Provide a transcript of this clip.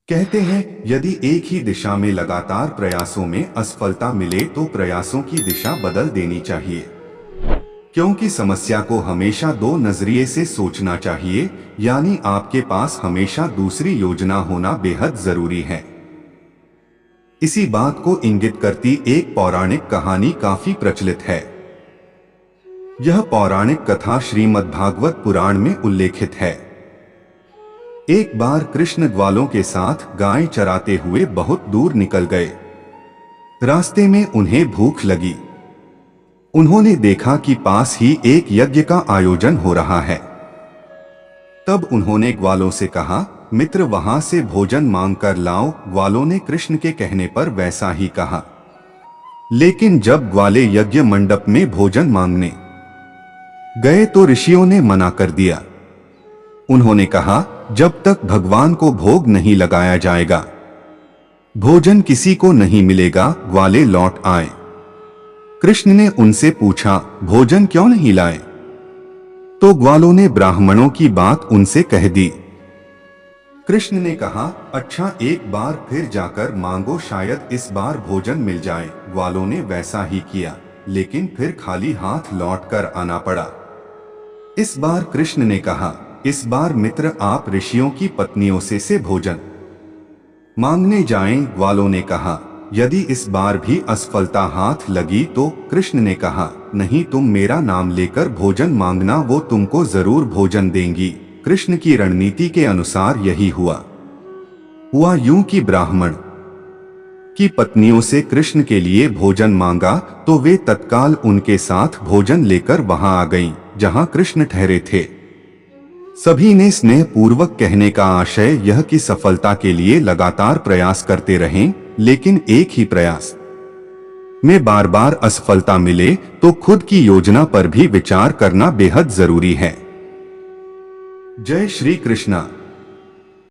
कहते हैं यदि एक ही दिशा में लगातार प्रयासों में असफलता मिले तो प्रयासों की दिशा बदल देनी चाहिए, क्योंकि समस्या को हमेशा दो नजरिए से सोचना चाहिए, यानी आपके पास हमेशा दूसरी योजना होना बेहद जरूरी है। इसी बात को इंगित करती एक पौराणिक कहानी काफी प्रचलित है। यह पौराणिक कथा श्रीमद्भागवत पुराण में उल्लेखित है। एक बार कृष्ण ग्वालों के साथ गाय चराते हुए बहुत दूर निकल गए। रास्ते में उन्हें भूख लगी। उन्होंने देखा कि पास ही एक यज्ञ का आयोजन हो रहा है। तब उन्होंने ग्वालों से कहा, मित्र वहां से भोजन मांग कर लाओ। ग्वालों ने कृष्ण के कहने पर वैसा ही कहा। लेकिन जब ग्वाले यज्ञ मंडप में भोजन मांगने गए तो ऋषियों ने मना कर दिया। उन्होंने कहा, जब तक भगवान को भोग नहीं लगाया जाएगा भोजन किसी को नहीं मिलेगा। ग्वाले लौट आए। कृष्ण ने उनसे पूछा, भोजन क्यों नहीं लाए? तो ग्वालों ने ब्राह्मणों की बात उनसे कह दी। कृष्ण ने कहा, अच्छा एक बार फिर जाकर मांगो, शायद इस बार भोजन मिल जाए। ग्वालों ने वैसा ही किया, लेकिन फिर खाली हाथ लौटकर आना पड़ा। इस बार कृष्ण ने कहा, इस बार मित्र आप ऋषियों की पत्नियों से भोजन मांगने जाएं। ग्वालों ने कहा, यदि इस बार भी असफलता हाथ लगी तो? कृष्ण ने कहा, नहीं, तुम मेरा नाम लेकर भोजन मांगना, वो तुमको जरूर भोजन देंगी। कृष्ण की रणनीति के अनुसार यही हुआ यूं कि ब्राह्मण की पत्नियों से कृष्ण के लिए भोजन मांगा तो वे तत्काल उनके साथ भोजन लेकर वहां आ गईं, जहां कृष्ण ठहरे थे। सभी ने स्नेह पूर्वक कहने का आशय यह कि सफलता के लिए लगातार प्रयास करते रहें, लेकिन एक ही प्रयास में बार बार असफलता मिले तो खुद की योजना पर भी विचार करना बेहद जरूरी है। जय श्री कृष्णा।